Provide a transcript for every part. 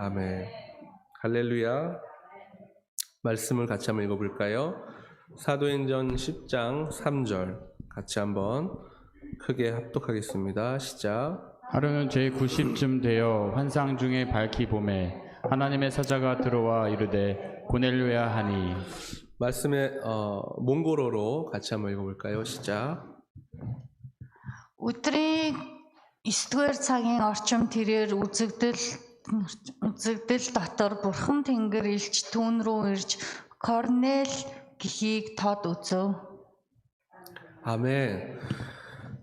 아멘. 할렐루야. 말씀을 같이 한번 읽어볼까요? 사도행전 10장 3절 같이 한번 크게 합독하겠습니다. 시작. 하루는 제90쯤 되어 환상 중에 밝히 보매 하나님의 사자가 들어와 이르되 고넬료야 하니. 말씀의 몽골어로 같이 한번 읽어볼까요? 시작. Өдрийн 9-р цагийн орчим тэрээр үзэгдэл дотор Бурхан Тэнгэр илч түүн рүү ирж Корнел гэхийг тод үзв. 아멘.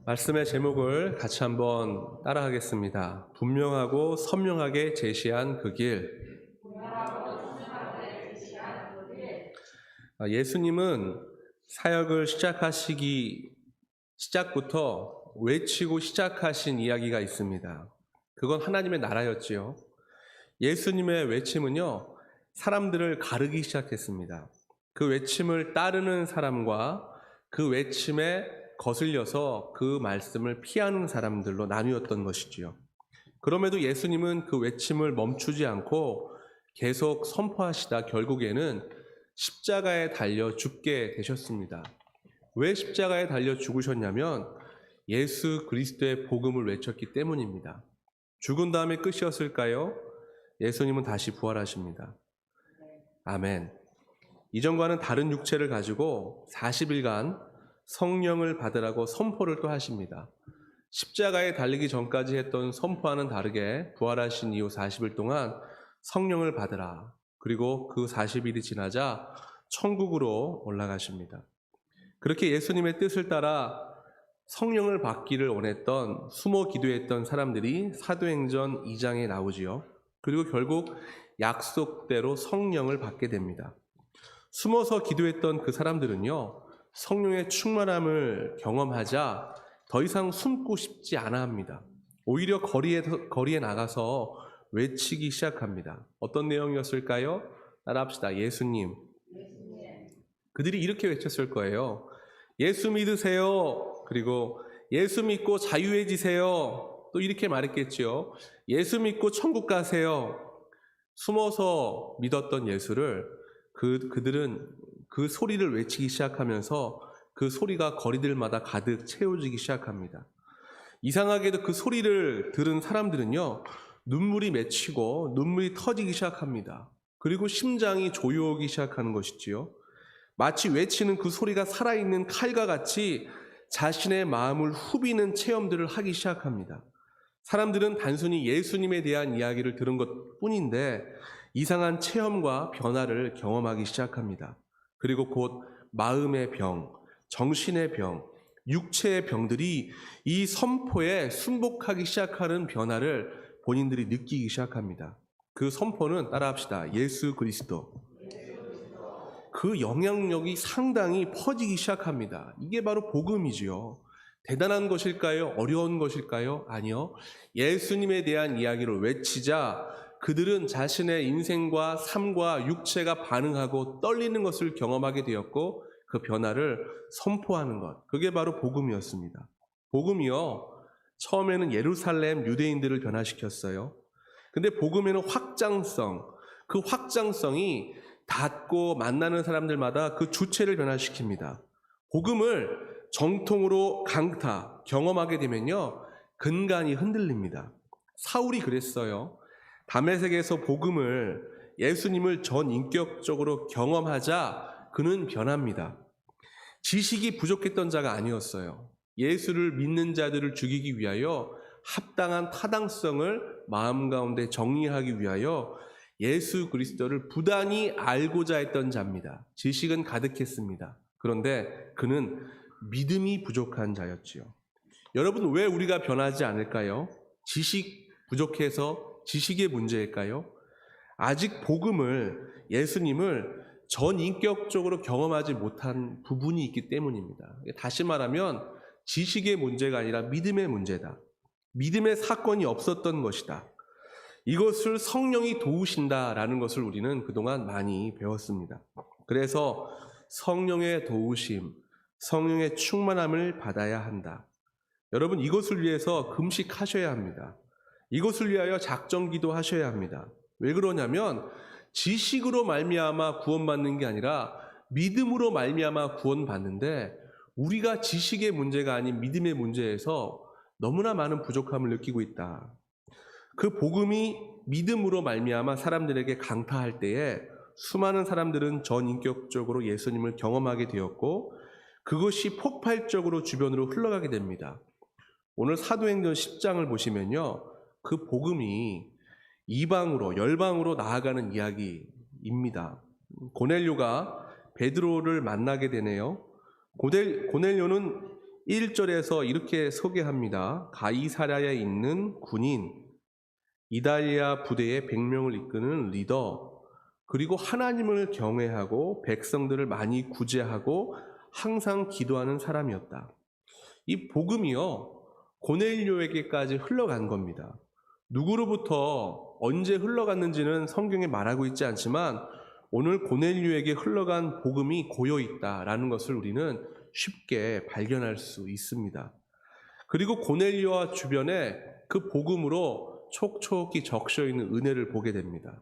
말씀의 제목을 같이 한번 따라하겠습니다. 분명하고 선명하게 제시한 그 길. 예수님은 사역을 시작부터 외치고 시작하신 이야기가 있습니다. 그건 하나님의 나라였지요. 예수님의 외침은요, 사람들을 가르기 시작했습니다. 그 외침을 따르는 사람과 그 외침에 거슬려서 그 말씀을 피하는 사람들로 나뉘었던 것이지요. 그럼에도 예수님은 그 외침을 멈추지 않고 계속 선포하시다 결국에는 십자가에 달려 죽게 되셨습니다. 왜 십자가에 달려 죽으셨냐면 예수 그리스도의 복음을 외쳤기 때문입니다. 죽은 다음에 끝이었을까요? 예수님은 다시 부활하십니다. 아멘. 이전과는 다른 육체를 가지고 40일간 성령을 받으라고 선포를 또 하십니다. 십자가에 달리기 전까지 했던 선포와는 다르게 부활하신 이후 40일 동안 성령을 받으라. 그리고 그 40일이 지나자 천국으로 올라가십니다. 그렇게 예수님의 뜻을 따라 성령을 받기를 원했던, 숨어 기도했던 사람들이 사도행전 2장에 나오지요. 그리고 결국 약속대로 성령을 받게 됩니다. 숨어서 기도했던 그 사람들은요, 성령의 충만함을 경험하자 더 이상 숨고 싶지 않아 합니다. 오히려 거리에 나가서 외치기 시작합니다. 어떤 내용이었을까요? 따라합시다. 예수님. 그들이 이렇게 외쳤을 거예요. 예수 믿으세요. 그리고 예수 믿고 자유해지세요. 또 이렇게 말했겠지요. 예수 믿고 천국 가세요. 숨어서 믿었던 예수를 그들은 그 소리를 외치기 시작하면서 그 소리가 거리들마다 가득 채워지기 시작합니다. 이상하게도 그 소리를 들은 사람들은요, 눈물이 맺히고 눈물이 터지기 시작합니다. 그리고 심장이 조여오기 시작하는 것이지요. 마치 외치는 그 소리가 살아있는 칼과 같이 자신의 마음을 후비는 체험들을 하기 시작합니다. 사람들은 단순히 예수님에 대한 이야기를 들은 것 뿐인데 이상한 체험과 변화를 경험하기 시작합니다. 그리고 곧 마음의 병, 정신의 병, 육체의 병들이 이 선포에 순복하기 시작하는 변화를 본인들이 느끼기 시작합니다. 그 선포는 따라합시다. 예수 그리스도. 그 영향력이 상당히 퍼지기 시작합니다. 이게 바로 복음이지요. 대단한 것일까요? 어려운 것일까요? 아니요. 예수님에 대한 이야기를 외치자 그들은 자신의 인생과 삶과 육체가 반응하고 떨리는 것을 경험하게 되었고 그 변화를 선포하는 것. 그게 바로 복음이었습니다. 복음이요. 처음에는 예루살렘 유대인들을 변화시켰어요. 근데 복음에는 그 확장성이 닿고 만나는 사람들마다 그 주체를 변화시킵니다. 복음을 정통으로 경험하게 되면요, 근간이 흔들립니다. 사울이 그랬어요. 다메섹에서 예수님을 전인격적으로 경험하자 그는 변합니다. 지식이 부족했던 자가 아니었어요. 예수를 믿는 자들을 죽이기 위하여 합당한 타당성을 마음 가운데 정리하기 위하여 예수 그리스도를 부단히 알고자 했던 자입니다. 지식은 가득했습니다. 그런데 그는 믿음이 부족한 자였지요. 여러분, 왜 우리가 변하지 않을까요? 지식 부족해서 지식의 문제일까요? 아직 예수님을 전인격적으로 경험하지 못한 부분이 있기 때문입니다. 다시 말하면 지식의 문제가 아니라 믿음의 문제다. 믿음의 사건이 없었던 것이다. 이것을 성령이 도우신다라는 것을 우리는 그동안 많이 배웠습니다. 그래서 성령의 도우심, 성령의 충만함을 받아야 한다. 여러분, 이것을 위해서 금식하셔야 합니다. 이것을 위하여 작정기도 하셔야 합니다. 왜 그러냐면 지식으로 말미암아 구원받는 게 아니라 믿음으로 말미암아 구원받는데 우리가 지식의 문제가 아닌 믿음의 문제에서 너무나 많은 부족함을 느끼고 있다. 그 복음이 믿음으로 말미암아 사람들에게 강타할 때에 수많은 사람들은 전인격적으로 예수님을 경험하게 되었고 그것이 폭발적으로 주변으로 흘러가게 됩니다. 오늘 사도행전 10장을 보시면요. 그 복음이 이방으로 열방으로 나아가는 이야기입니다. 고넬료가 베드로를 만나게 되네요. 고넬료는 1절에서 이렇게 소개합니다. 가이사랴에 있는 군인, 이달리아 부대의 100명을 이끄는 리더, 그리고 하나님을 경외하고 백성들을 많이 구제하고 항상 기도하는 사람이었다. 이 복음이요, 고넬료에게까지 흘러간 겁니다. 누구로부터 언제 흘러갔는지는 성경에 말하고 있지 않지만 오늘 고넬료에게 흘러간 복음이 고여 있다라는 것을 우리는 쉽게 발견할 수 있습니다. 그리고 고넬료와 주변에 그 복음으로 촉촉히 적셔 있는 은혜를 보게 됩니다.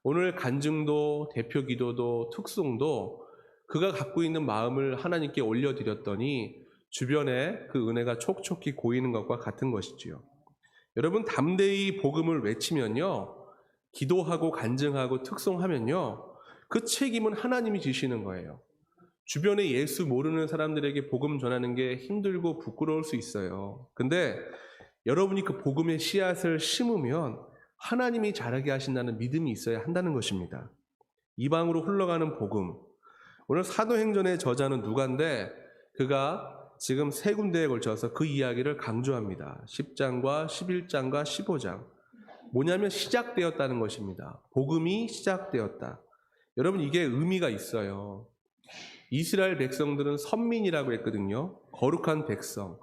오늘 간증도 대표 기도도 특송도 그가 갖고 있는 마음을 하나님께 올려드렸더니 주변에 그 은혜가 촉촉히 고이는 것과 같은 것이지요. 여러분 담대히 복음을 외치면요, 기도하고 간증하고 특송하면요, 그 책임은 하나님이 지시는 거예요. 주변에 예수 모르는 사람들에게 복음 전하는 게 힘들고 부끄러울 수 있어요. 근데 여러분이 그 복음의 씨앗을 심으면 하나님이 자라게 하신다는 믿음이 있어야 한다는 것입니다. 이방으로 흘러가는 복음. 오늘 사도행전의 저자는 누가인데 그가 지금 세 군데에 걸쳐서 그 이야기를 강조합니다. 10장과 11장과 15장. 뭐냐면 시작되었다는 것입니다. 복음이 시작되었다. 여러분 이게 의미가 있어요. 이스라엘 백성들은 선민이라고 했거든요. 거룩한 백성,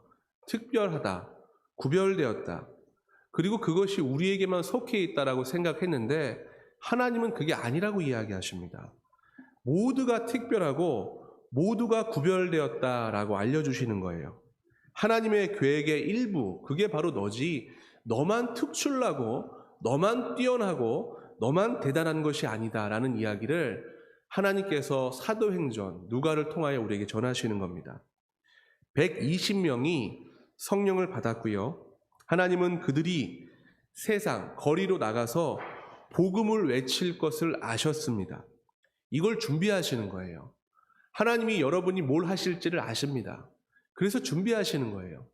특별하다, 구별되었다. 그리고 그것이 우리에게만 속해 있다라고 생각했는데 하나님은 그게 아니라고 이야기하십니다. 모두가 특별하고 모두가 구별되었다라고 알려주시는 거예요. 하나님의 계획의 일부, 그게 바로 너지, 너만 특출나고 너만 뛰어나고 너만 대단한 것이 아니다라는 이야기를 하나님께서 사도행전 누가를 통하여 우리에게 전하시는 겁니다. 120명이 성령을 받았고요. 하나님은 그들이 세상 거리로 나가서 복음을 외칠 것을 아셨습니다. 이걸 준비하시는 거예요. 하나님이 여러분이 뭘 하실지를 아십니다. 그래서 준비하시는 거예요.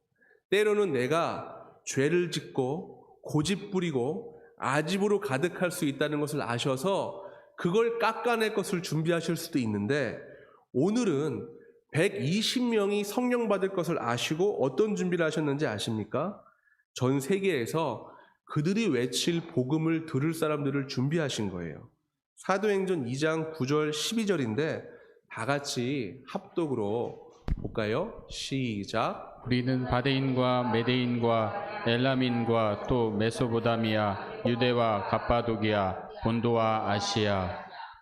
때로는 내가 죄를 짓고 고집 부리고 아집으로 가득할 수 있다는 것을 아셔서 그걸 깎아낼 것을 준비하실 수도 있는데 오늘은 120명이 성령 받을 것을 아시고 어떤 준비를 하셨는지 아십니까? 전 세계에서 그들이 외칠 복음을 들을 사람들을 준비하신 거예요. 사도행전 2장 9절 12절인데 다 같이 합독으로 볼까요? 시작. 우리는 바데인과 메데인과 엘라민과 또 메소보다미아, 유대와 갑바도기아, 본도와 아시아,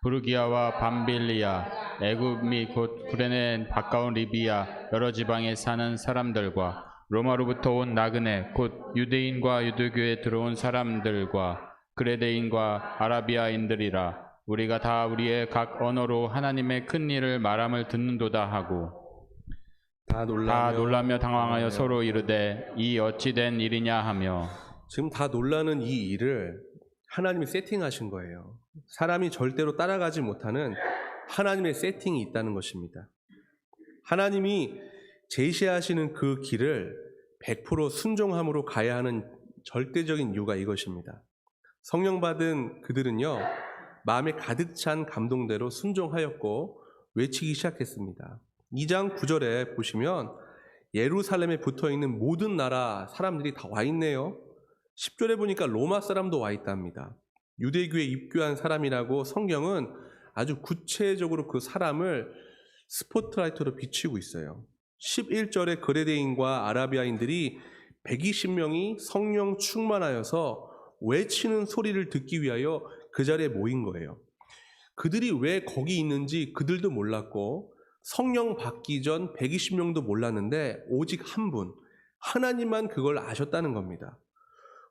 부르기아와 밤빌리아, 애굽 및 곧 구레네 가까운 리비아 여러 지방에 사는 사람들과 로마로부터 온 나그네 곧 유대인과 유대교에 들어온 사람들과 그레데인과 아라비아인들이라 우리가 다 우리의 각 언어로 하나님의 큰 일을 말함을 듣는도다 하고 다 놀라며 당황하여 서로 이르되 이 어찌 된 일이냐 하며. 지금 다 놀라는 이 일을 하나님이 세팅하신 거예요. 사람이 절대로 따라가지 못하는 하나님의 세팅이 있다는 것입니다. 하나님이 제시하시는 그 길을 100% 순종함으로 가야 하는 절대적인 이유가 이것입니다. 성령 받은 그들은요, 마음에 가득 찬 감동대로 순종하였고 외치기 시작했습니다. 2장 9절에 보시면 예루살렘에 붙어있는 모든 나라 사람들이 다 와 있네요. 10절에 보니까 로마 사람도 와 있답니다. 유대교에 입교한 사람이라고 성경은 아주 구체적으로 그 사람을 스포트라이트로 비추고 있어요. 11절에 그레데인과 아라비아인들이 120명이 성령 충만하여서 외치는 소리를 듣기 위하여 그 자리에 모인 거예요. 그들이 왜 거기 있는지 그들도 몰랐고 성령 받기 전 120명도 몰랐는데 오직 한 분, 하나님만 그걸 아셨다는 겁니다.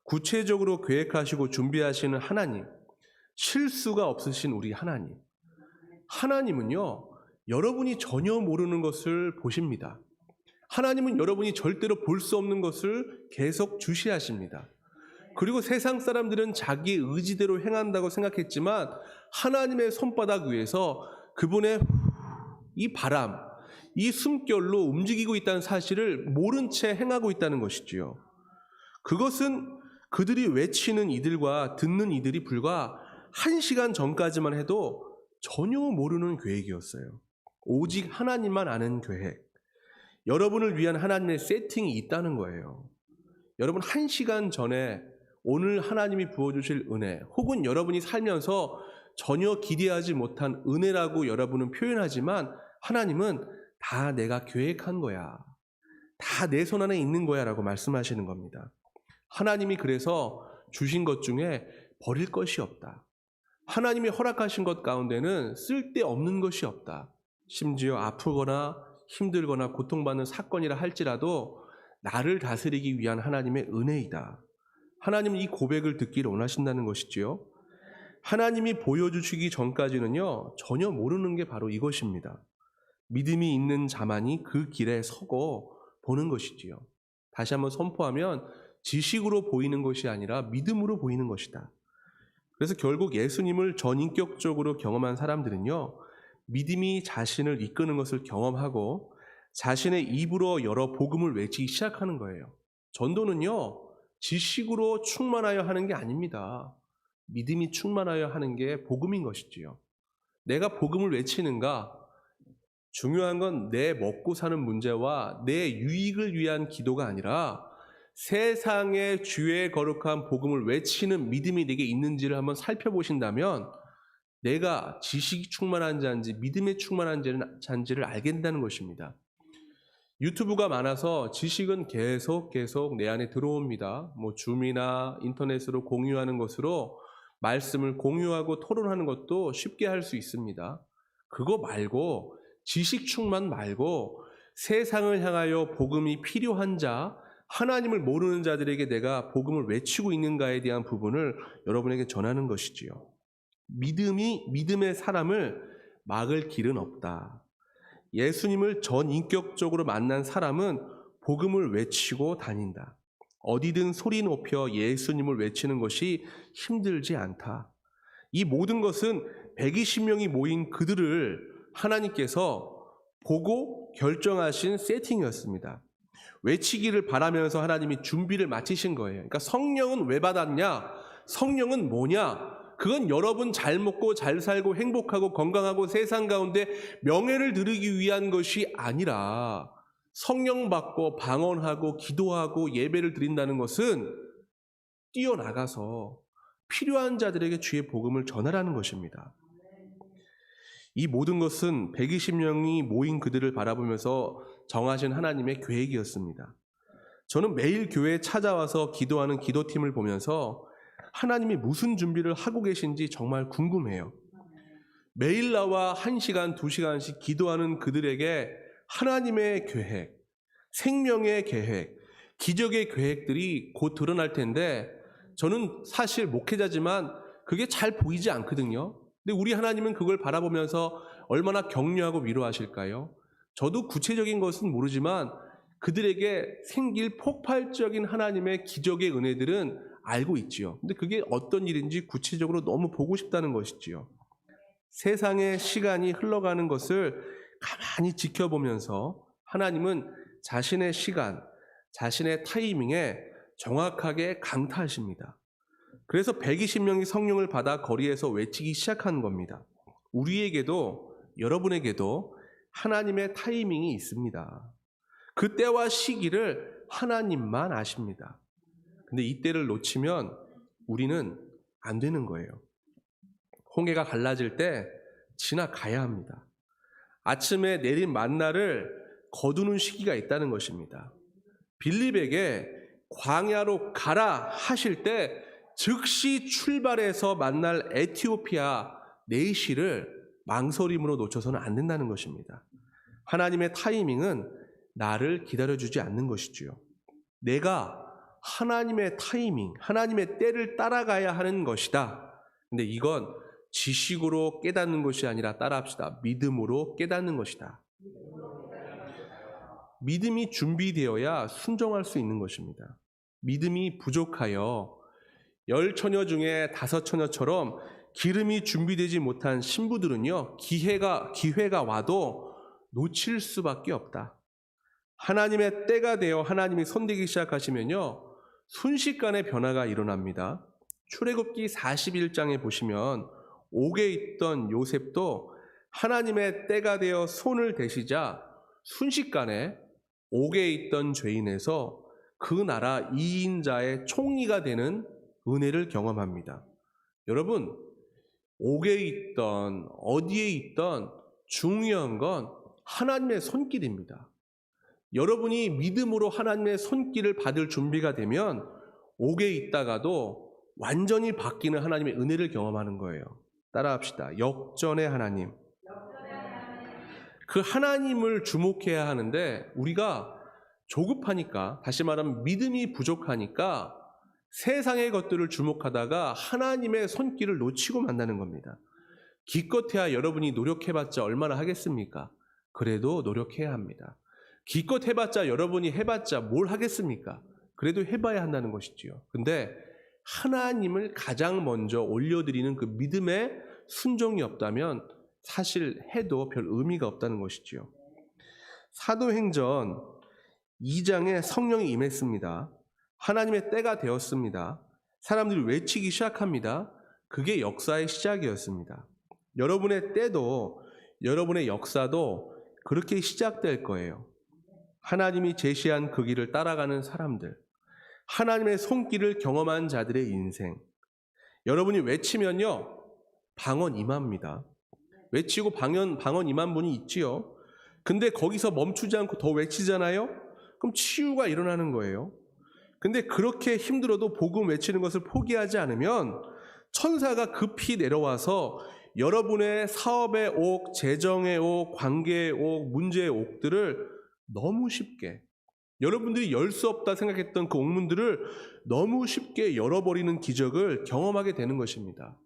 구체적으로 계획하시고 준비하시는 하나님, 실수가 없으신 우리 하나님. 하나님은요, 여러분이 전혀 모르는 것을 보십니다. 하나님은 여러분이 절대로 볼 수 없는 것을 계속 주시하십니다. 그리고 세상 사람들은 자기 의지대로 행한다고 생각했지만 하나님의 손바닥 위에서 그분의 이 바람, 이 숨결로 움직이고 있다는 사실을 모른 채 행하고 있다는 것이지요. 그것은 그들이 외치는 이들과 듣는 이들이 불과 1시간 전까지만 해도 전혀 모르는 계획이었어요. 오직 하나님만 아는 계획. 여러분을 위한 하나님의 세팅이 있다는 거예요. 여러분 1시간 전에 오늘 하나님이 부어주실 은혜, 혹은 여러분이 살면서 전혀 기대하지 못한 은혜라고 여러분은 표현하지만 하나님은 다 내가 계획한 거야. 다 내 손 안에 있는 거야 라고 말씀하시는 겁니다. 하나님이 그래서 주신 것 중에 버릴 것이 없다. 하나님이 허락하신 것 가운데는 쓸데없는 것이 없다. 심지어 아프거나 힘들거나 고통받는 사건이라 할지라도 나를 다스리기 위한 하나님의 은혜이다. 하나님은 이 고백을 듣기를 원하신다는 것이지요. 하나님이 보여주시기 전까지는요, 전혀 모르는 게 바로 이것입니다. 믿음이 있는 자만이 그 길에 서고 보는 것이지요. 다시 한번 선포하면 지식으로 보이는 것이 아니라 믿음으로 보이는 것이다. 그래서 결국 예수님을 전인격적으로 경험한 사람들은요, 믿음이 자신을 이끄는 것을 경험하고 자신의 입으로 여러 복음을 외치기 시작하는 거예요. 전도는요, 지식으로 충만하여 하는 게 아닙니다. 믿음이 충만하여 하는 게 복음인 것이지요. 내가 복음을 외치는가? 중요한 건 내 먹고 사는 문제와 내 유익을 위한 기도가 아니라 세상의 주의 거룩한 복음을 외치는 믿음이 내게 있는지를 한번 살펴보신다면 내가 지식이 충만한 자인지 믿음에 충만한 자인지를 알게 된다는 것입니다. 유튜브가 많아서 지식은 계속 내 안에 들어옵니다. 줌이나 인터넷으로 공유하는 것으로 말씀을 공유하고 토론하는 것도 쉽게 할 수 있습니다. 그거 말고 지식 충만 말고 세상을 향하여 복음이 필요한 자, 하나님을 모르는 자들에게 내가 복음을 외치고 있는가에 대한 부분을 여러분에게 전하는 것이지요. 믿음의 사람을 막을 길은 없다. 예수님을 전인격적으로 만난 사람은 복음을 외치고 다닌다. 어디든 소리 높여 예수님을 외치는 것이 힘들지 않다. 이 모든 것은 120명이 모인 그들을 하나님께서 보고 결정하신 세팅이었습니다. 외치기를 바라면서 하나님이 준비를 마치신 거예요. 그러니까 성령은 왜 받았냐? 성령은 뭐냐? 그건 여러분 잘 먹고 잘 살고 행복하고 건강하고 세상 가운데 명예를 누리기 위한 것이 아니라 성령 받고 방언하고 기도하고 예배를 드린다는 것은 뛰어나가서 필요한 자들에게 주의 복음을 전하라는 것입니다. 이 모든 것은 120명이 모인 그들을 바라보면서 정하신 하나님의 계획이었습니다. 저는 매일 교회에 찾아와서 기도하는 기도팀을 보면서 하나님이 무슨 준비를 하고 계신지 정말 궁금해요. 매일 나와 1시간, 2시간씩 기도하는 그들에게 하나님의 계획, 생명의 계획, 기적의 계획들이 곧 드러날 텐데 저는 사실 목회자지만 그게 잘 보이지 않거든요. 근데 우리 하나님은 그걸 바라보면서 얼마나 격려하고 위로하실까요? 저도 구체적인 것은 모르지만 그들에게 생길 폭발적인 하나님의 기적의 은혜들은 알고 있지요. 근데 그게 어떤 일인지 구체적으로 너무 보고 싶다는 것이지요. 세상의 시간이 흘러가는 것을 가만히 지켜보면서 하나님은 자신의 시간, 자신의 타이밍에 정확하게 강타하십니다. 그래서 120명이 성령을 받아 거리에서 외치기 시작한 겁니다. 우리에게도 여러분에게도 하나님의 타이밍이 있습니다. 그 때와 시기를 하나님만 아십니다. 근데 이 때를 놓치면 우리는 안 되는 거예요. 홍해가 갈라질 때 지나가야 합니다. 아침에 내린 만나를 거두는 시기가 있다는 것입니다. 빌립에게 광야로 가라 하실 때 즉시 출발해서 만날 에티오피아 네이시를 망설임으로 놓쳐서는 안 된다는 것입니다. 하나님의 타이밍은 나를 기다려주지 않는 것이지요. 내가 하나님의 타이밍, 하나님의 때를 따라가야 하는 것이다. 근데 이건 지식으로 깨닫는 것이 아니라 따라합시다. 믿음으로 깨닫는 것이다. 믿음이 준비되어야 순종할 수 있는 것입니다. 믿음이 부족하여 10처녀 중에 5처녀처럼 기름이 준비되지 못한 신부들은요, 기회가 와도 놓칠 수밖에 없다. 하나님의 때가 되어 하나님이 손대기 시작하시면요, 순식간에 변화가 일어납니다. 출애굽기 41장에 보시면 옥에 있던 요셉도 하나님의 때가 되어 손을 대시자 순식간에 옥에 있던 죄인에서 그 나라 2인자의 총리가 되는 은혜를 경험합니다. 여러분, 옥에 있던 어디에 있던 중요한 건 하나님의 손길입니다. 여러분이 믿음으로 하나님의 손길을 받을 준비가 되면 옥에 있다가도 완전히 바뀌는 하나님의 은혜를 경험하는 거예요. 따라합시다. 역전의 하나님. 그 하나님을 주목해야 하는데 우리가 조급하니까, 다시 말하면 믿음이 부족하니까 세상의 것들을 주목하다가 하나님의 손길을 놓치고 만나는 겁니다. 기껏해야 여러분이 노력해봤자 얼마나 하겠습니까? 그래도 노력해야 합니다. 기껏 해봤자 여러분이 해봤자 뭘 하겠습니까? 그래도 해봐야 한다는 것이지요. 근데 하나님을 가장 먼저 올려드리는 그 믿음의 순종이 없다면 사실 해도 별 의미가 없다는 것이지요. 사도행전 2장에 성령이 임했습니다. 하나님의 때가 되었습니다. 사람들이 외치기 시작합니다. 그게 역사의 시작이었습니다. 여러분의 때도, 여러분의 역사도 그렇게 시작될 거예요. 하나님이 제시한 그 길을 따라가는 사람들, 하나님의 손길을 경험한 자들의 인생. 여러분이 외치면요, 방언 임합니다. 외치고 방언 임한 분이 있지요. 근데 거기서 멈추지 않고 더 외치잖아요? 그럼 치유가 일어나는 거예요. 근데 그렇게 힘들어도 복음 외치는 것을 포기하지 않으면 천사가 급히 내려와서 여러분의 사업의 옥, 재정의 옥, 관계의 옥, 문제의 옥들을 너무 쉽게, 여러분들이 열 수 없다 생각했던 그 옥문들을 너무 쉽게 열어버리는 기적을 경험하게 되는 것입니다.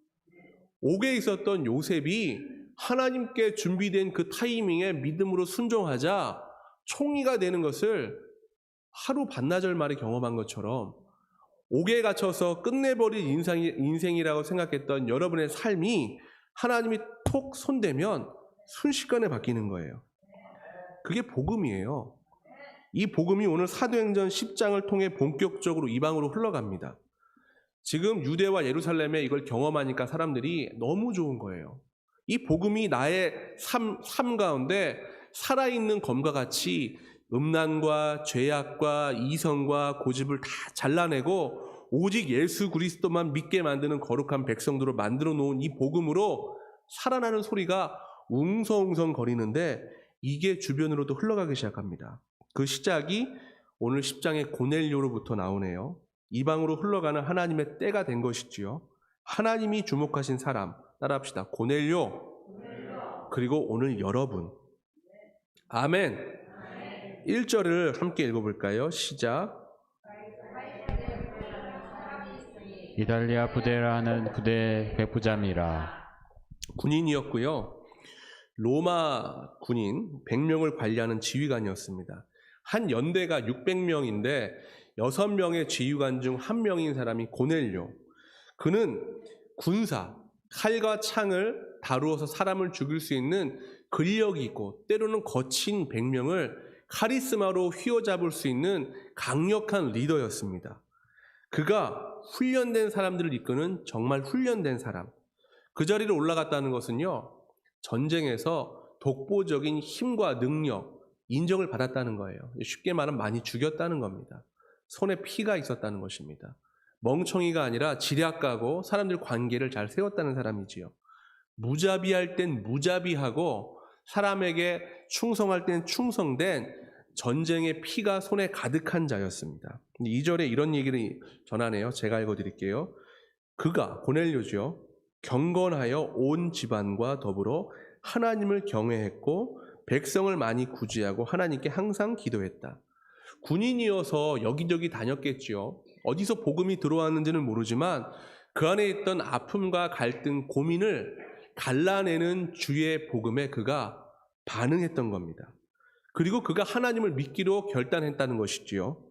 옥에 있었던 요셉이 하나님께 준비된 그 타이밍에 믿음으로 순종하자 총리가 되는 것을 하루 반나절 만에 경험한 것처럼 옥에 갇혀서 끝내버릴 인생이라고 생각했던 여러분의 삶이 하나님이 톡 손대면 순식간에 바뀌는 거예요. 그게 복음이에요. 이 복음이 오늘 사도행전 10장을 통해 본격적으로 이방으로 흘러갑니다. 지금 유대와 예루살렘에 이걸 경험하니까 사람들이 너무 좋은 거예요. 이 복음이 나의 삶 가운데 살아있는 검과 같이 음란과 죄악과 이성과 고집을 다 잘라내고 오직 예수 그리스도만 믿게 만드는 거룩한 백성들을 만들어 놓은 이 복음으로 살아나는 소리가 웅성웅성 거리는데 이게 주변으로도 흘러가기 시작합니다. 그 시작이 오늘 10장의 고넬료로부터 나오네요. 이방으로 흘러가는 하나님의 때가 된 것이지요. 하나님이 주목하신 사람, 따라합시다. 고넬료, 그리고 오늘 여러분. 아멘. 1절을 함께 읽어볼까요? 시작. 이달리아 부대라는 부대 백부장이라. 군인이었고요. 로마 군인 100명을 관리하는 지휘관이었습니다. 한 연대가 600명인데 6명의 지휘관 중 1명인 사람이 고넬료. 그는 군사, 칼과 창을 다루어서 사람을 죽일 수 있는 근력이 있고 때로는 거친 100명을 카리스마로 휘어잡을 수 있는 강력한 리더였습니다. 그가 훈련된 사람들을 이끄는 정말 훈련된 사람. 그 자리를 올라갔다는 것은요, 전쟁에서 독보적인 힘과 능력, 인정을 받았다는 거예요. 쉽게 말하면 많이 죽였다는 겁니다. 손에 피가 있었다는 것입니다. 멍청이가 아니라 지략가고 사람들 관계를 잘 세웠다는 사람이지요. 무자비할 땐 무자비하고 사람에게 충성할 땐 충성된 전쟁의 피가 손에 가득한 자였습니다. 2절에 이런 얘기를 전하네요. 제가 읽어드릴게요. 그가, 고넬료죠, 경건하여 온 집안과 더불어 하나님을 경외했고 백성을 많이 구제하고 하나님께 항상 기도했다. 군인이어서 여기저기 다녔겠지요. 어디서 복음이 들어왔는지는 모르지만 그 안에 있던 아픔과 갈등, 고민을 갈라내는 주의 복음에 그가 반응했던 겁니다. 그리고 그가 하나님을 믿기로 결단했다는 것이지요.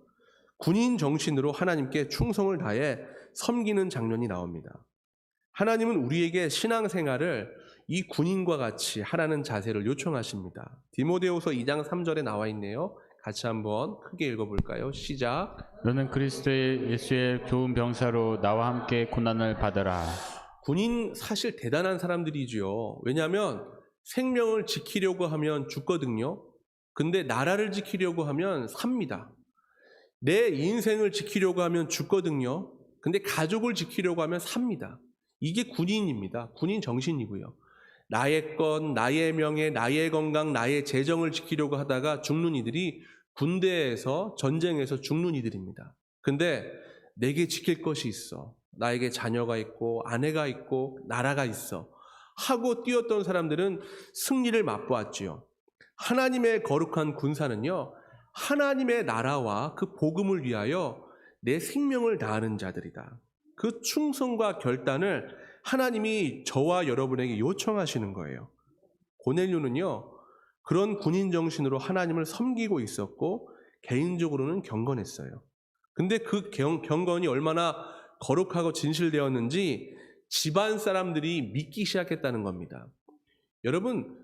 군인 정신으로 하나님께 충성을 다해 섬기는 장면이 나옵니다. 하나님은 우리에게 신앙생활을 이 군인과 같이 하라는 자세를 요청하십니다. 디모데후서 2장 3절에 나와 있네요. 같이 한번 크게 읽어볼까요? 시작. 너는 그리스도 예수의 좋은 병사로 나와 함께 고난을 받으라. 군인 사실 대단한 사람들이지요. 왜냐하면 생명을 지키려고 하면 죽거든요. 근데 나라를 지키려고 하면 삽니다. 내 인생을 지키려고 하면 죽거든요. 근데 가족을 지키려고 하면 삽니다. 이게 군인입니다. 군인 정신이고요. 나의 것, 나의 명예, 나의 건강, 나의 재정을 지키려고 하다가 죽는 이들이 군대에서 전쟁에서 죽는 이들입니다. 근데 내게 지킬 것이 있어. 나에게 자녀가 있고 아내가 있고 나라가 있어. 하고 뛰었던 사람들은 승리를 맛보았지요. 하나님의 거룩한 군사는요. 하나님의 나라와 그 복음을 위하여 내 생명을 다하는 자들이다. 그 충성과 결단을 하나님이 저와 여러분에게 요청하시는 거예요. 고넬료는요, 그런 군인 정신으로 하나님을 섬기고 있었고, 개인적으로는 경건했어요. 근데 그 경건이 얼마나 거룩하고 진실되었는지 집안 사람들이 믿기 시작했다는 겁니다. 여러분,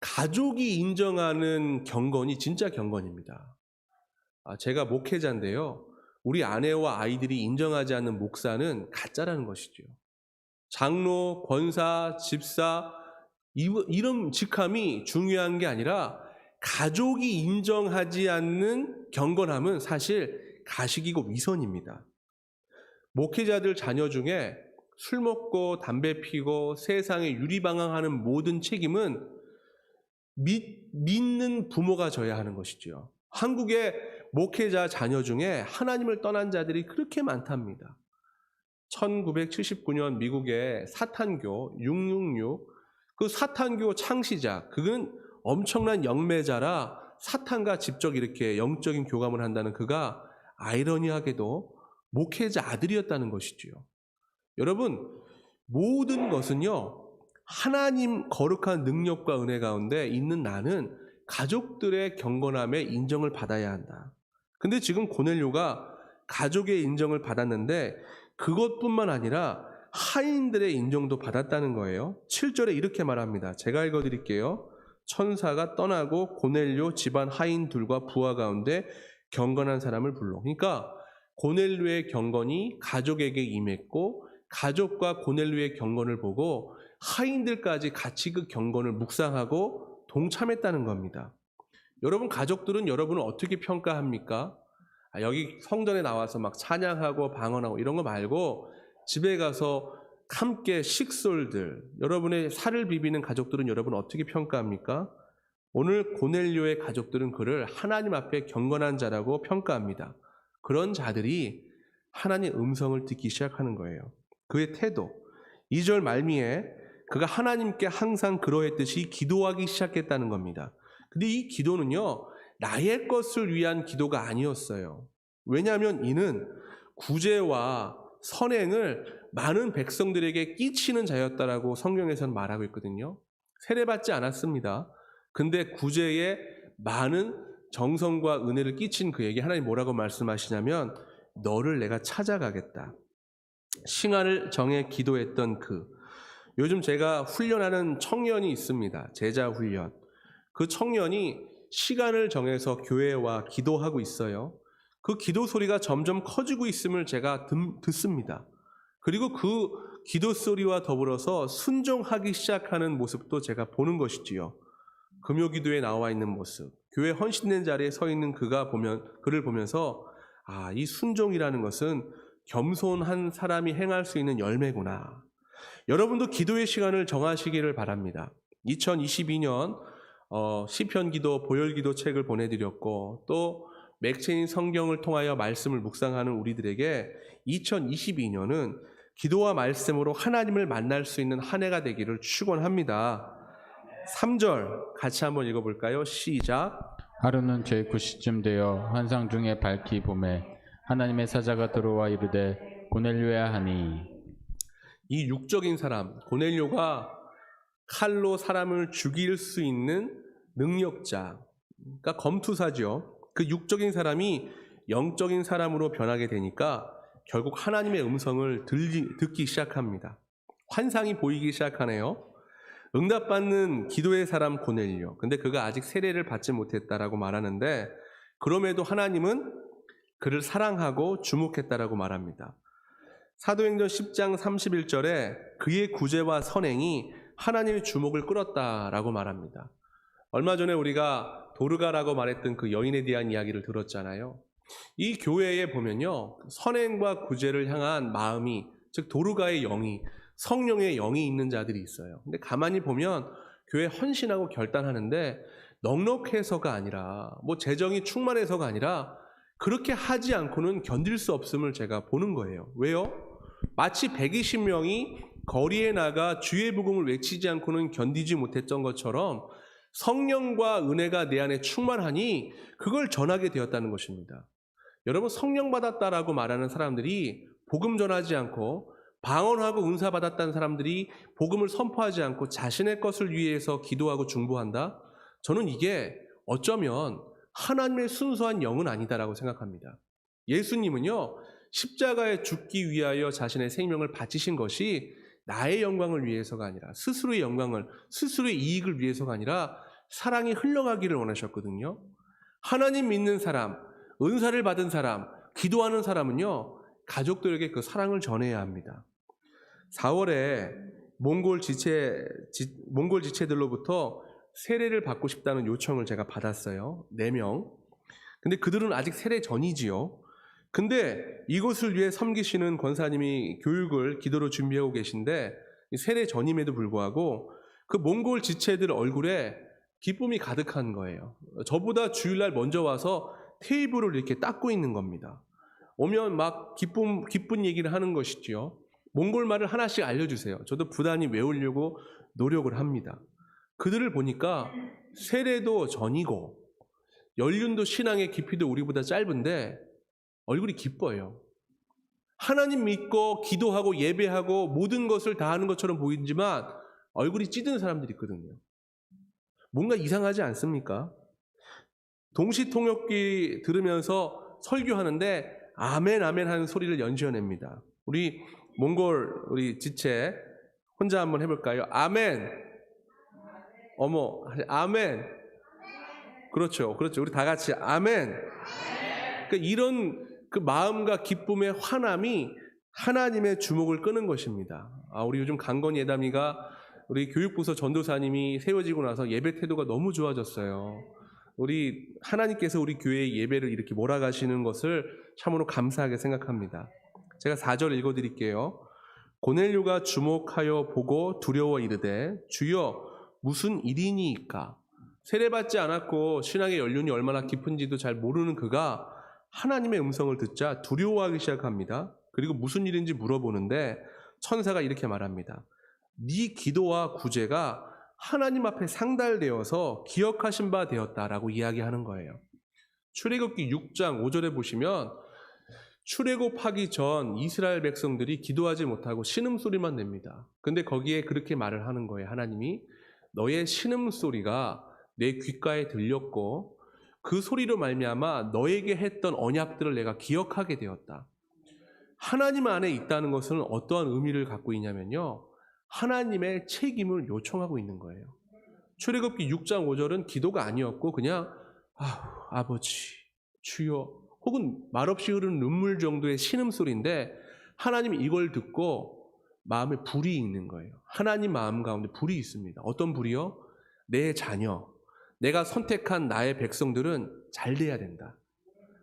가족이 인정하는 경건이 진짜 경건입니다. 제가 목회자인데요. 우리 아내와 아이들이 인정하지 않는 목사는 가짜라는 것이죠. 장로, 권사, 집사 이런 직함이 중요한 게 아니라 가족이 인정하지 않는 경건함은 사실 가식이고 위선입니다. 목회자들 자녀 중에 술 먹고 담배 피고 세상에 유리방황하는 모든 책임은 믿는 부모가 져야 하는 것이지요. 한국의 목회자 자녀 중에 하나님을 떠난 자들이 그렇게 많답니다. 1979년 미국의 사탄교 666, 그 사탄교 창시자, 그는 엄청난 영매자라 사탄과 직접 이렇게 영적인 교감을 한다는 그가 아이러니하게도 목회자 아들이었다는 것이지요. 여러분, 모든 것은요, 하나님 거룩한 능력과 은혜 가운데 있는 나는 가족들의 경건함에 인정을 받아야 한다. 근데 지금 고넬료가 가족의 인정을 받았는데 그것뿐만 아니라 하인들의 인정도 받았다는 거예요. 7절에 이렇게 말합니다. 제가 읽어드릴게요. 천사가 떠나고 고넬료 집안 하인들과 부하 가운데 경건한 사람을 불러. 그러니까 고넬료의 경건이 가족에게 임했고 가족과 고넬료의 경건을 보고 하인들까지 같이 그 경건을 묵상하고 동참했다는 겁니다. 여러분 가족들은 여러분을 어떻게 평가합니까? 여기 성전에 나와서 막 찬양하고 방언하고 이런 거 말고 집에 가서 함께 식솔들, 여러분의 살을 비비는 가족들은 여러분 어떻게 평가합니까? 오늘 고넬료의 가족들은 그를 하나님 앞에 경건한 자라고 평가합니다. 그런 자들이 하나님의 음성을 듣기 시작하는 거예요. 그의 태도, 2절 말미에 그가 하나님께 항상 그러했듯이 기도하기 시작했다는 겁니다. 근데 이 기도는요, 나의 것을 위한 기도가 아니었어요. 왜냐하면 이는 구제와 선행을 많은 백성들에게 끼치는 자였다라고 성경에서는 말하고 있거든요. 세례받지 않았습니다. 근데 구제에 많은 정성과 은혜를 끼친 그에게 하나님 뭐라고 말씀하시냐면 너를 내가 찾아가겠다. 싱하를 정해 기도했던 요즘 제가 훈련하는 청년이 있습니다. 제자 훈련. 그 청년이 시간을 정해서 교회와 기도하고 있어요. 그 기도 소리가 점점 커지고 있음을 제가 듣습니다. 그리고 그 기도 소리와 더불어서 순종하기 시작하는 모습도 제가 보는 것이지요. 금요 기도에 나와 있는 모습, 교회 헌신된 자리에 서 있는 그를 보면서 이 순종이라는 것은 겸손한 사람이 행할 수 있는 열매구나. 여러분도 기도의 시간을 정하시기를 바랍니다. 2022년 시편 기도, 보혈 기도 책을 보내드렸고 또 맥체인 성경을 통하여 말씀을 묵상하는 우리들에게 2022년은 기도와 말씀으로 하나님을 만날 수 있는 한 해가 되기를 축원합니다. 3절 같이 한번 읽어볼까요? 시작. 하루는 제 9시쯤 되어 환상 중에 밝히 봄에 하나님의 사자가 들어와 이르되 고넬료야 하니. 이 육적인 사람, 고넬료가 칼로 사람을 죽일 수 있는 능력자, 그러니까 검투사죠. 그 육적인 사람이 영적인 사람으로 변하게 되니까 결국 하나님의 음성을 듣기 시작합니다. 환상이 보이기 시작하네요. 응답받는 기도의 사람 고넬료. 근데 그가 아직 세례를 받지 못했다라고 말하는데, 그럼에도 하나님은 그를 사랑하고 주목했다라고 말합니다. 사도행전 10장 31절에 그의 구제와 선행이 하나님의 주목을 끌었다라고 말합니다. 얼마 전에 우리가 도르가라고 말했던 그 여인에 대한 이야기를 들었잖아요. 이 교회에 보면요, 선행과 구제를 향한 마음이, 즉 도르가의 영이, 성령의 영이 있는 자들이 있어요. 근데 가만히 보면 교회 헌신하고 결단하는데 넉넉해서가 아니라, 뭐 재정이 충만해서가 아니라 그렇게 하지 않고는 견딜 수 없음을 제가 보는 거예요. 왜요? 마치 120명이 거리에 나가 주의 복음을 외치지 않고는 견디지 못했던 것처럼 성령과 은혜가 내 안에 충만하니 그걸 전하게 되었다는 것입니다. 여러분, 성령 받았다라고 말하는 사람들이 복음 전하지 않고, 방언하고 은사 받았다는 사람들이 복음을 선포하지 않고 자신의 것을 위해서 기도하고 중보한다? 저는 이게 어쩌면 하나님의 순수한 영은 아니다라고 생각합니다. 예수님은요, 십자가에 죽기 위하여 자신의 생명을 바치신 것이 나의 영광을 위해서가 아니라, 스스로의 영광을, 스스로의 이익을 위해서가 아니라 사랑이 흘러가기를 원하셨거든요. 하나님 믿는 사람, 은사를 받은 사람, 기도하는 사람은요, 가족들에게 그 사랑을 전해야 합니다. 4월에 몽골 지체들로부터 세례를 받고 싶다는 요청을 제가 받았어요. 4명. 근데 그들은 아직 세례 전이지요. 근데 이것을 위해 섬기시는 권사님이 교육을 기도로 준비하고 계신데, 세례 전임에도 불구하고 그 몽골 지체들 얼굴에 기쁨이 가득한 거예요. 저보다 주일날 먼저 와서 테이블을 이렇게 닦고 있는 겁니다. 오면 막 기쁜 얘기를 하는 것이지요. 몽골 말을 하나씩 알려주세요. 저도 부단히 외우려고 노력을 합니다. 그들을 보니까 세례도 전이고 연륜도 신앙의 깊이도 우리보다 짧은데 얼굴이 기뻐요. 하나님 믿고 기도하고 예배하고 모든 것을 다 하는 것처럼 보이지만 얼굴이 찌든 사람들이 있거든요. 뭔가 이상하지 않습니까? 동시통역기 들으면서 설교하는데 아멘 아멘 하는 소리를 연주해냅니다. 우리 몽골 우리 지체 혼자 한번 해볼까요? 아멘. 어머, 아멘. 그렇죠. 우리 다 같이 아멘. 그러니까 이런 그 마음과 기쁨의 환함이 하나님의 주목을 끄는 것입니다. 우리 요즘 강건 예담이가 우리 교육부서 전도사님이 세워지고 나서 예배 태도가 너무 좋아졌어요. 우리 하나님께서 우리 교회의 예배를 이렇게 몰아가시는 것을 참으로 감사하게 생각합니다. 제가 4절 읽어드릴게요. 고넬료가 주목하여 보고 두려워 이르되 주여 무슨 일이니이까. 세례받지 않았고 신앙의 연륜이 얼마나 깊은지도 잘 모르는 그가 하나님의 음성을 듣자 두려워하기 시작합니다. 그리고 무슨 일인지 물어보는데 천사가 이렇게 말합니다. 네 기도와 구제가 하나님 앞에 상달되어서 기억하신 바 되었다라고 이야기하는 거예요. 출애굽기 6장 5절에 보시면 출애굽하기 전 이스라엘 백성들이 기도하지 못하고 신음소리만 냅니다. 근데 거기에 그렇게 말을 하는 거예요. 하나님이 너의 신음소리가 내 귓가에 들렸고 그 소리로 말미암아 너에게 했던 언약들을 내가 기억하게 되었다. 하나님 안에 있다는 것은 어떠한 의미를 갖고 있냐면요. 하나님의 책임을 요청하고 있는 거예요. 출애굽기 6장 5절은 기도가 아니었고 그냥 아버지, 주여 혹은 말없이 흐르는 눈물 정도의 신음소리인데 하나님이 이걸 듣고 마음에 불이 있는 거예요. 하나님 마음 가운데 불이 있습니다. 어떤 불이요? 내 자녀, 내가 선택한 나의 백성들은 잘 돼야 된다.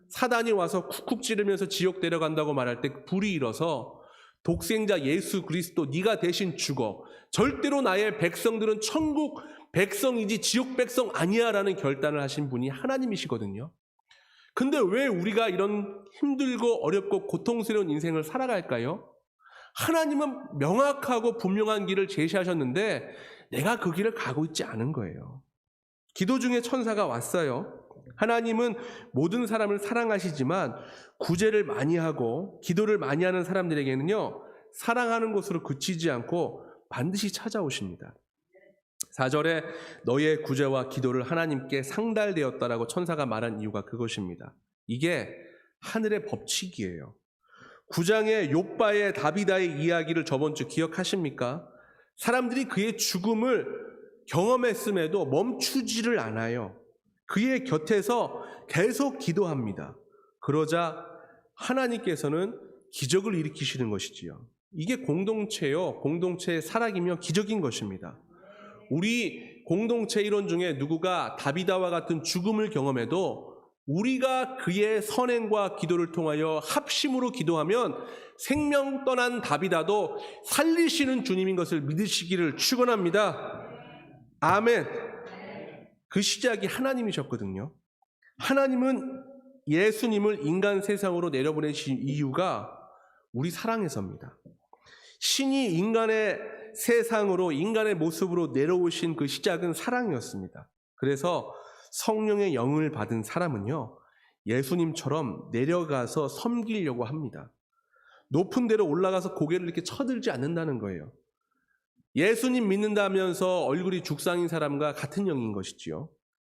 사단이 와서 쿡쿡 찌르면서 지옥 데려간다고 말할 때 불이 일어서 독생자 예수 그리스도 네가 대신 죽어. 절대로 나의 백성들은 천국 백성이지 지옥 백성 아니야 라는 결단을 하신 분이 하나님이시거든요. 근데 왜 우리가 이런 힘들고 어렵고 고통스러운 인생을 살아갈까요? 하나님은 명확하고 분명한 길을 제시하셨는데 내가 그 길을 가고 있지 않은 거예요. 기도 중에 천사가 왔어요. 하나님은 모든 사람을 사랑하시지만 구제를 많이 하고 기도를 많이 하는 사람들에게는요 사랑하는 것으로 그치지 않고 반드시 찾아오십니다. 4절에 너의 구제와 기도를 하나님께 상달되었다라고 천사가 말한 이유가 그것입니다. 이게 하늘의 법칙이에요. 9장의 욥바의 다비다의 이야기를 저번 주 기억하십니까? 사람들이 그의 죽음을 경험했음에도 멈추지를 않아요. 그의 곁에서 계속 기도합니다. 그러자 하나님께서는 기적을 일으키시는 것이지요. 이게 공동체요. 공동체의 살아기며 기적인 것입니다. 우리 공동체 일원 중에 누구가 다비다와 같은 죽음을 경험해도 우리가 그의 선행과 기도를 통하여 합심으로 기도하면 생명 떠난 다비다도 살리시는 주님인 것을 믿으시기를 축원합니다. 아멘. 그 시작이 하나님이셨거든요. 하나님은 예수님을 인간 세상으로 내려보내신 이유가 우리 사랑해서입니다. 신이 인간의 세상으로 인간의 모습으로 내려오신 그 시작은 사랑이었습니다. 그래서 성령의 영을 받은 사람은요, 예수님처럼 내려가서 섬기려고 합니다. 높은 데로 올라가서 고개를 이렇게 쳐들지 않는다는 거예요. 예수님 믿는다면서 얼굴이 죽상인 사람과 같은 영인 것이지요.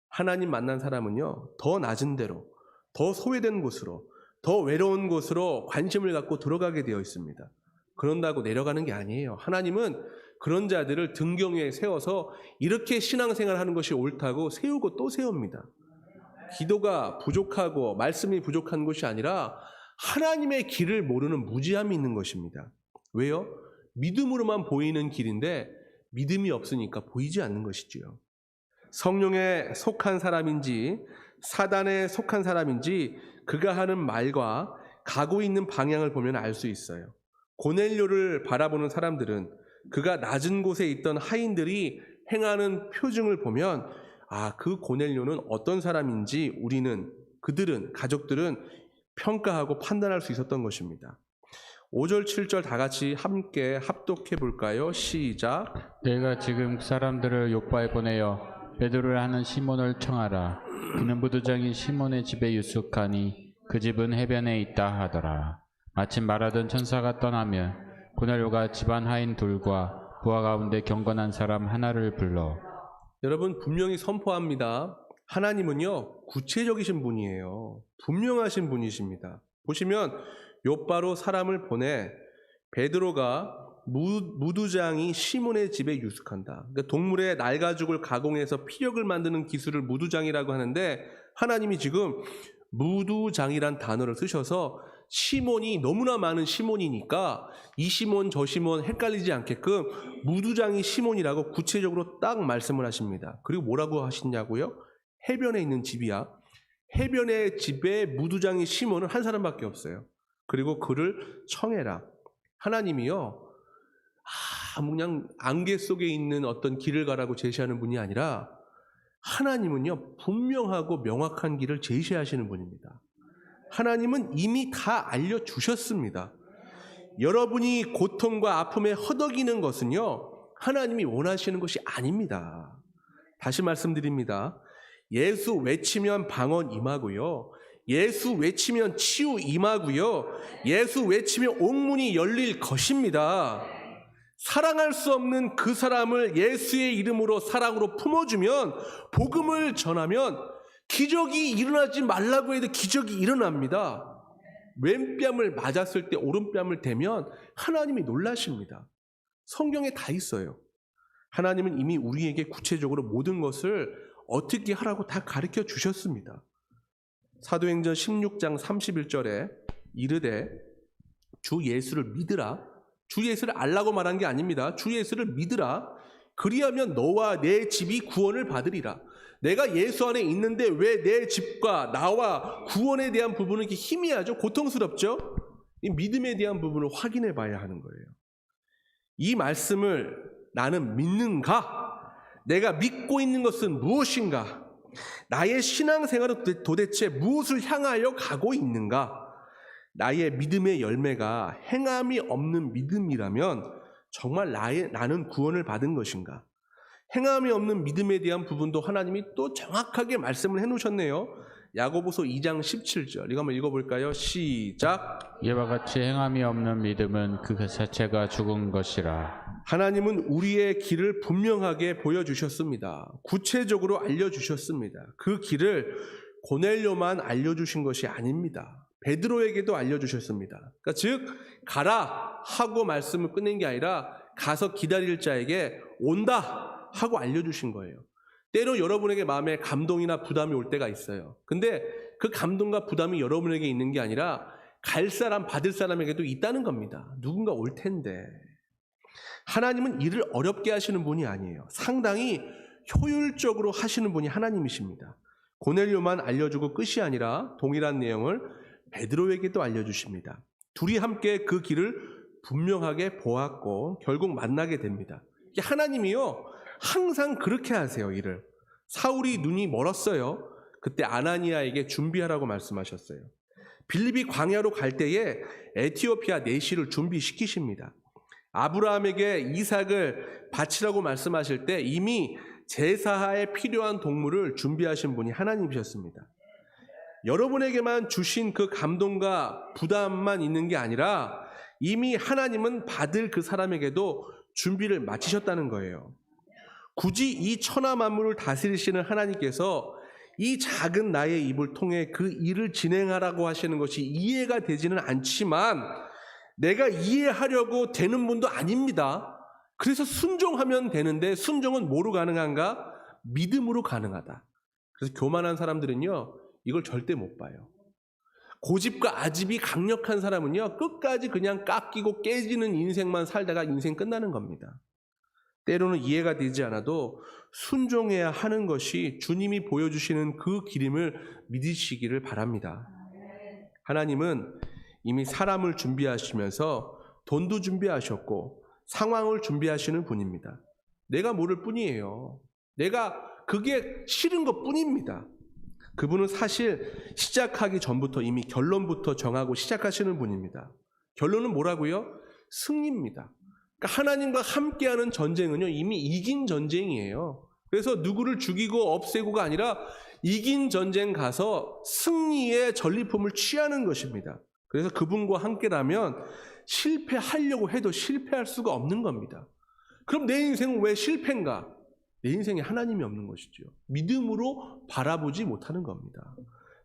하나님 만난 사람은요, 더 낮은 데로, 더 소외된 곳으로, 더 외로운 곳으로 관심을 갖고 들어가게 되어 있습니다. 그런다고 내려가는 게 아니에요. 하나님은 그런 자들을 등경에 세워서 이렇게 신앙생활 하는 것이 옳다고 세우고 또 세웁니다. 기도가 부족하고 말씀이 부족한 것이 아니라 하나님의 길을 모르는 무지함이 있는 것입니다. 왜요? 믿음으로만 보이는 길인데 믿음이 없으니까 보이지 않는 것이지요. 성령에 속한 사람인지 사단에 속한 사람인지 그가 하는 말과 가고 있는 방향을 보면 알 수 있어요. 고넬료를 바라보는 사람들은 그가 낮은 곳에 있던 하인들이 행하는 표징을 보면 그 고넬료는 어떤 사람인지 그들은 가족들은 평가하고 판단할 수 있었던 것입니다. 5절 7절 다 같이 함께 합독해 볼까요? 시작. 내가 지금 사람들을 욥바에 보내어 베드로를 하는 시몬을 청하라. 그는 무두장인 시몬의 집에 유숙하니 그 집은 해변에 있다 하더라. 마침 말하던 천사가 떠나면 고넬료가 집안 하인 둘과 부하 가운데 경건한 사람 하나를 불러. 여러분 분명히 선포합니다. 하나님은요 구체적이신 분이에요. 분명하신 분이십니다. 보시면 욥바로 사람을 보내 베드로가 무두장이 시몬의 집에 유숙한다. 그러니까 동물의 날가죽을 가공해서 피력을 만드는 기술을 무두장이라고 하는데 하나님이 지금 무두장이란 단어를 쓰셔서 시몬이 너무나 많은 시몬이니까 이 시몬 저 시몬 헷갈리지 않게끔 무두장이 시몬이라고 구체적으로 딱 말씀을 하십니다. 그리고 뭐라고 하시냐고요? 해변에 있는 집이야. 해변의 집에 무두장이 시몬은 한 사람밖에 없어요. 그리고 그를 청해라. 하나님이요 그냥 안개 속에 있는 어떤 길을 가라고 제시하는 분이 아니라 하나님은요 분명하고 명확한 길을 제시하시는 분입니다. 하나님은 이미 다 알려주셨습니다. 여러분이 고통과 아픔에 허덕이는 것은요 하나님이 원하시는 것이 아닙니다. 다시 말씀드립니다. 예수 외치면 방언 임하고요, 예수 외치면 치유 임하고요, 예수 외치면 옥문이 열릴 것입니다. 사랑할 수 없는 그 사람을 예수의 이름으로 사랑으로 품어주면, 복음을 전하면 기적이 일어나지 말라고 해도 기적이 일어납니다. 왼뺨을 맞았을 때 오른뺨을 대면 하나님이 놀라십니다. 성경에 다 있어요. 하나님은 이미 우리에게 구체적으로 모든 것을 어떻게 하라고 다 가르쳐 주셨습니다. 사도행전 16장 31절에 이르되 주 예수를 믿으라. 주 예수를 알라고 말한 게 아닙니다. 주 예수를 믿으라. 그리하면 너와 내 집이 구원을 받으리라. 내가 예수 안에 있는데 왜 내 집과 나와 구원에 대한 부분은 이렇게 희미하죠? 고통스럽죠? 이 믿음에 대한 부분을 확인해 봐야 하는 거예요. 이 말씀을 나는 믿는가? 내가 믿고 있는 것은 무엇인가? 나의 신앙생활은 도대체 무엇을 향하여 가고 있는가? 나의 믿음의 열매가 행함이 없는 믿음이라면 정말 나는 구원을 받은 것인가? 행함이 없는 믿음에 대한 부분도 하나님이 또 정확하게 말씀을 해놓으셨네요. 야고보서 2장 17절. 이거 한번 읽어볼까요? 시작. 이와 같이 행함이 없는 믿음은 그 자체가 죽은 것이라. 하나님은 우리의 길을 분명하게 보여주셨습니다. 구체적으로 알려주셨습니다. 그 길을 고넬료만 알려주신 것이 아닙니다. 베드로에게도 알려주셨습니다. 그러니까 즉 가라 하고 말씀을 끝낸 게 아니라 가서 기다릴 자에게 온다 하고 알려주신 거예요. 때로 여러분에게 마음에 감동이나 부담이 올 때가 있어요. 근데 그 감동과 부담이 여러분에게 있는 게 아니라 갈 사람, 받을 사람에게도 있다는 겁니다. 누군가 올 텐데. 하나님은 일을 어렵게 하시는 분이 아니에요. 상당히 효율적으로 하시는 분이 하나님이십니다. 고넬료만 알려주고 끝이 아니라 동일한 내용을 베드로에게도 알려주십니다. 둘이 함께 그 길을 분명하게 보았고 결국 만나게 됩니다. 하나님이요 항상 그렇게 하세요. 일을. 사울이 눈이 멀었어요. 그때 아나니아에게 준비하라고 말씀하셨어요. 빌립이 광야로 갈 때에 에티오피아 내시를 준비시키십니다. 아브라함에게 이삭을 바치라고 말씀하실 때 이미 제사에 필요한 동물을 준비하신 분이 하나님이셨습니다. 여러분에게만 주신 그 감동과 부담만 있는 게 아니라 이미 하나님은 받을 그 사람에게도 준비를 마치셨다는 거예요. 굳이 이 천하 만물을 다스리시는 하나님께서 이 작은 나의 입을 통해 그 일을 진행하라고 하시는 것이 이해가 되지는 않지만 내가 이해하려고 되는 분도 아닙니다. 그래서 순종하면 되는데 순종은 뭐로 가능한가? 믿음으로 가능하다. 그래서 교만한 사람들은요 이걸 절대 못 봐요. 고집과 아집이 강력한 사람은요 끝까지 그냥 깎이고 깨지는 인생만 살다가 인생 끝나는 겁니다. 때로는 이해가 되지 않아도 순종해야 하는 것이 주님이 보여주시는 그 길임을 믿으시기를 바랍니다. 하나님은 이미 사람을 준비하시면서 돈도 준비하셨고 상황을 준비하시는 분입니다. 내가 모를 뿐이에요. 내가 그게 싫은 것 뿐입니다. 그분은 사실 시작하기 전부터 이미 결론부터 정하고 시작하시는 분입니다. 결론은 뭐라고요? 승리입니다. 그러니까 하나님과 함께하는 전쟁은요 이미 이긴 전쟁이에요. 그래서 누구를 죽이고 없애고가 아니라 이긴 전쟁 가서 승리의 전리품을 취하는 것입니다. 그래서 그분과 함께라면 실패하려고 해도 실패할 수가 없는 겁니다. 그럼 내 인생은 왜 실패인가? 내 인생에 하나님이 없는 것이죠. 믿음으로 바라보지 못하는 겁니다.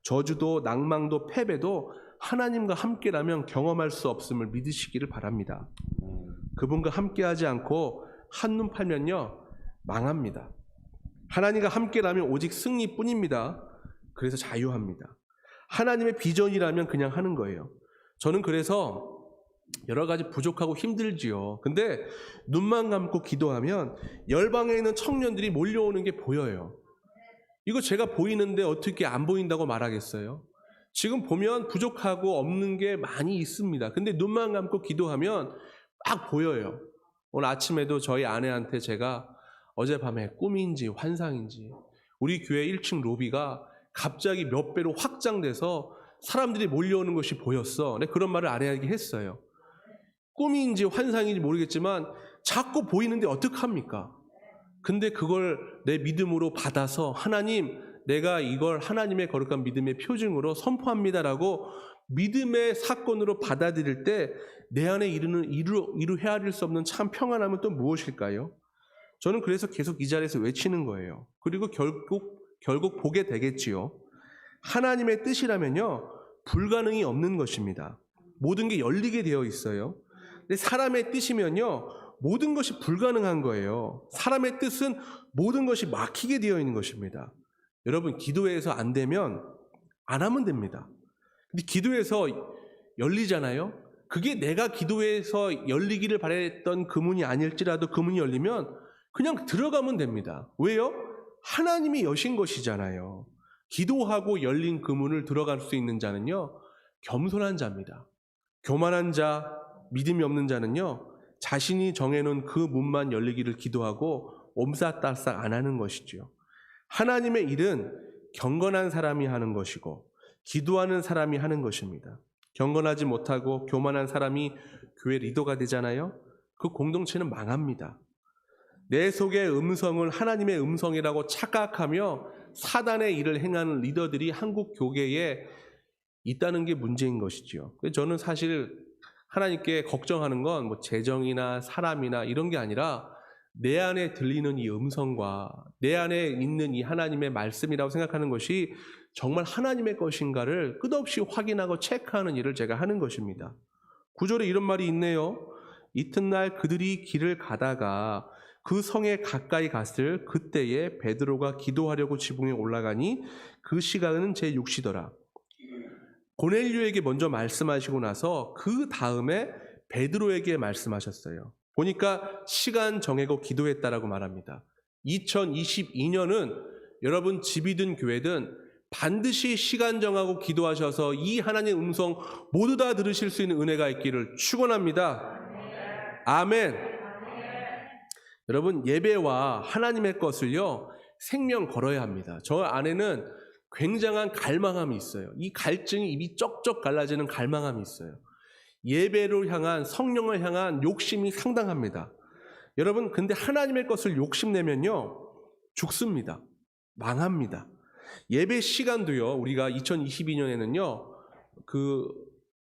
저주도 낭망도 패배도 하나님과 함께라면 경험할 수 없음을 믿으시기를 바랍니다. 그분과 함께하지 않고 한눈 팔면요 망합니다. 하나님과 함께라면 오직 승리뿐입니다. 그래서 자유합니다. 하나님의 비전이라면 그냥 하는 거예요. 저는 그래서 여러 가지 부족하고 힘들지요. 근데 눈만 감고 기도하면 열방에 있는 청년들이 몰려오는 게 보여요. 이거 제가 보이는데 어떻게 안 보인다고 말하겠어요? 지금 보면 부족하고 없는 게 많이 있습니다. 근데 눈만 감고 기도하면 막 보여요. 오늘 아침에도 저희 아내한테 제가 어젯밤에 꿈인지 환상인지 우리 교회 1층 로비가 갑자기 몇 배로 확장돼서 사람들이 몰려오는 것이 보였어. 네, 그런 말을 아내에게 했어요. 꿈인지 환상인지 모르겠지만 자꾸 보이는데 어떡합니까? 근데 그걸 내 믿음으로 받아서 하나님 내가 이걸 하나님의 거룩한 믿음의 표징으로 선포합니다라고 믿음의 사건으로 받아들일 때 내 안에 이르는 이루 헤아릴 수 없는 참 평안함은 또 무엇일까요? 저는 그래서 계속 이 자리에서 외치는 거예요. 그리고 결국 보게 되겠지요. 하나님의 뜻이라면요 불가능이 없는 것입니다. 모든 게 열리게 되어 있어요. 근데 사람의 뜻이면요 모든 것이 불가능한 거예요. 사람의 뜻은 모든 것이 막히게 되어 있는 것입니다. 여러분 기도해서 안 되면 안 하면 됩니다. 근데 기도해서 열리잖아요. 그게 내가 기도해서 열리기를 바랬던 그 문이 아닐지라도 그 문이 열리면 그냥 들어가면 됩니다. 왜요? 하나님이 여신 것이잖아요. 기도하고 열린 그 문을 들어갈 수 있는 자는요 겸손한 자입니다. 교만한 자, 믿음이 없는 자는요 자신이 정해놓은 그 문만 열리기를 기도하고 옴싸따싹 안 하는 것이지요. 하나님의 일은 경건한 사람이 하는 것이고 기도하는 사람이 하는 것입니다. 경건하지 못하고 교만한 사람이 교회 리더가 되잖아요. 그 공동체는 망합니다. 내 속의 음성을 하나님의 음성이라고 착각하며 사단의 일을 행하는 리더들이 한국 교계에 있다는 게 문제인 것이지요. 저는 사실 하나님께 걱정하는 건 뭐 재정이나 사람이나 이런 게 아니라 내 안에 들리는 이 음성과 내 안에 있는 이 하나님의 말씀이라고 생각하는 것이 정말 하나님의 것인가를 끝없이 확인하고 체크하는 일을 제가 하는 것입니다. 9절에 이런 말이 있네요. 이튿날 그들이 길을 가다가 그 성에 가까이 갔을 그때에 베드로가 기도하려고 지붕에 올라가니 그 시간은 제6시더라. 고넬료에게 먼저 말씀하시고 나서 그 다음에 베드로에게 말씀하셨어요. 보니까 시간 정하고 기도했다라고 말합니다. 2022년은 여러분 집이든 교회든 반드시 시간 정하고 기도하셔서 이 하나님의 음성 모두 다 들으실 수 있는 은혜가 있기를 축원합니다. 아멘. 여러분 예배와 하나님의 것을요 생명 걸어야 합니다. 저 안에는 굉장한 갈망함이 있어요. 이 갈증이 입이 쩍쩍 갈라지는 갈망함이 있어요. 예배로 향한 성령을 향한 욕심이 상당합니다. 여러분 근데 하나님의 것을 욕심내면요 죽습니다. 망합니다. 예배 시간도요 우리가 2022년에는요 그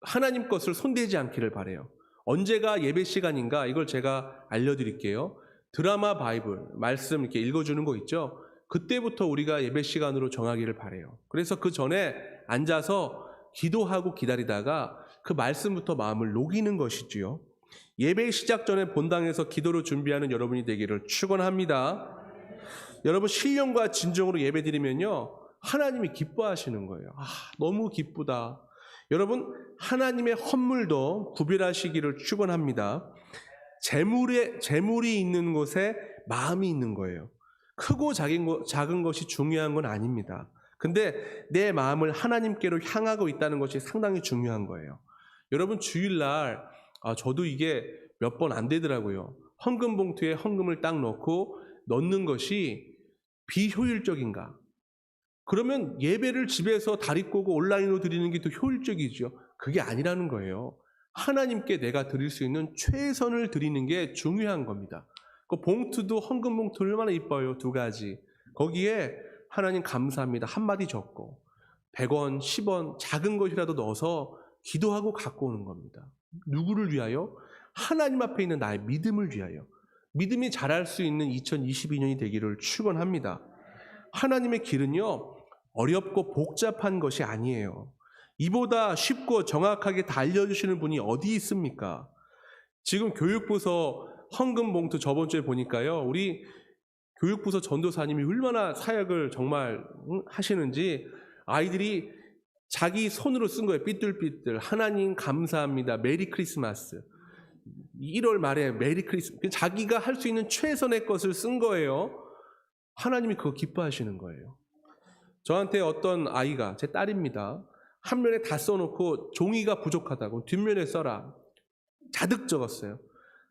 하나님 것을 손대지 않기를 바라요. 언제가 예배 시간인가 이걸 제가 알려드릴게요. 드라마 바이블 말씀 이렇게 읽어주는 거 있죠. 그때부터 우리가 예배 시간으로 정하기를 바라요. 그래서 그 전에 앉아서 기도하고 기다리다가 그 말씀부터 마음을 녹이는 것이지요. 예배 시작 전에 본당에서 기도로 준비하는 여러분이 되기를 축원합니다. 여러분 신령과 진정으로 예배드리면요 하나님이 기뻐하시는 거예요. 너무 기쁘다. 여러분 하나님의 헌물도 구별하시기를 축원합니다. 재물이 있는 곳에 마음이 있는 거예요. 크고 작은 것이 중요한 건 아닙니다. 근데 내 마음을 하나님께로 향하고 있다는 것이 상당히 중요한 거예요. 여러분 주일날 저도 이게 몇 번 안 되더라고요. 헌금 봉투에 헌금을 딱 넣는 것이 비효율적인가? 그러면 예배를 집에서 다리 꼬고 온라인으로 드리는 게 더 효율적이죠. 그게 아니라는 거예요. 하나님께 내가 드릴 수 있는 최선을 드리는 게 중요한 겁니다. 그 봉투도 헌금 봉투 얼마나 이뻐요. 2가지. 거기에 하나님 감사합니다. 한마디 적고 100원, 10원 작은 것이라도 넣어서 기도하고 갖고 오는 겁니다. 누구를 위하여? 하나님 앞에 있는 나의 믿음을 위하여. 믿음이 자랄 수 있는 2022년이 되기를 축원합니다. 하나님의 길은요 어렵고 복잡한 것이 아니에요. 이보다 쉽고 정확하게 다 알려주시는 분이 어디 있습니까? 지금 교육부서 헌금 봉투 저번 주에 보니까요 우리 교육부서 전도사님이 얼마나 사역을 정말 하시는지 아이들이 자기 손으로 쓴 거예요. 삐뚤삐뚤. 하나님 감사합니다. 메리 크리스마스. 1월 말에 메리 크리스마스. 자기가 할 수 있는 최선의 것을 쓴 거예요. 하나님이 그거 기뻐하시는 거예요. 저한테 어떤 아이가, 제 딸입니다. 한 면에 다 써놓고 종이가 부족하다고 뒷면에 써라. 자득 적었어요.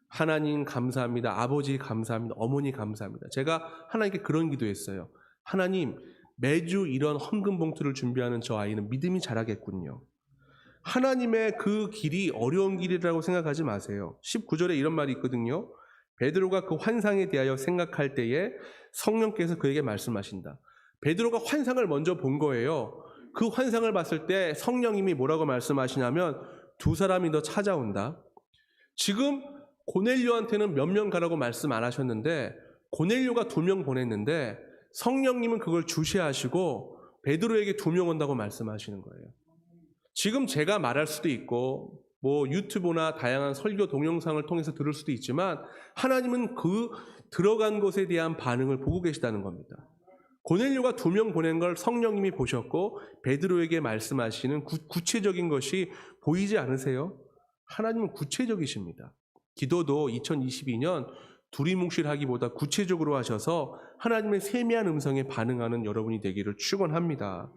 하나님 감사합니다. 아버지 감사합니다. 어머니 감사합니다. 제가 하나님께 그런 기도했어요. 하나님 매주 이런 헌금 봉투를 준비하는 저 아이는 믿음이 자라겠군요. 하나님의 그 길이 어려운 길이라고 생각하지 마세요. 19절에 이런 말이 있거든요. 베드로가 그 환상에 대하여 생각할 때에 성령께서 그에게 말씀하신다. 베드로가 환상을 먼저 본 거예요. 그 환상을 봤을 때 성령님이 뭐라고 말씀하시냐면 2 사람이 더 찾아온다. 지금 고넬료한테는 몇 명 가라고 말씀 안 하셨는데 고넬료가 2명 보냈는데 성령님은 그걸 주시하시고 베드로에게 2명 온다고 말씀하시는 거예요. 지금 제가 말할 수도 있고 뭐 유튜브나 다양한 설교 동영상을 통해서 들을 수도 있지만 하나님은 그 들어간 것에 대한 반응을 보고 계시다는 겁니다. 고넬료가 2명 보낸 걸 성령님이 보셨고 베드로에게 말씀하시는 구체적인 것이 보이지 않으세요? 하나님은 구체적이십니다. 기도도 2022년 두리뭉실하기보다 구체적으로 하셔서 하나님의 세미한 음성에 반응하는 여러분이 되기를 축원합니다.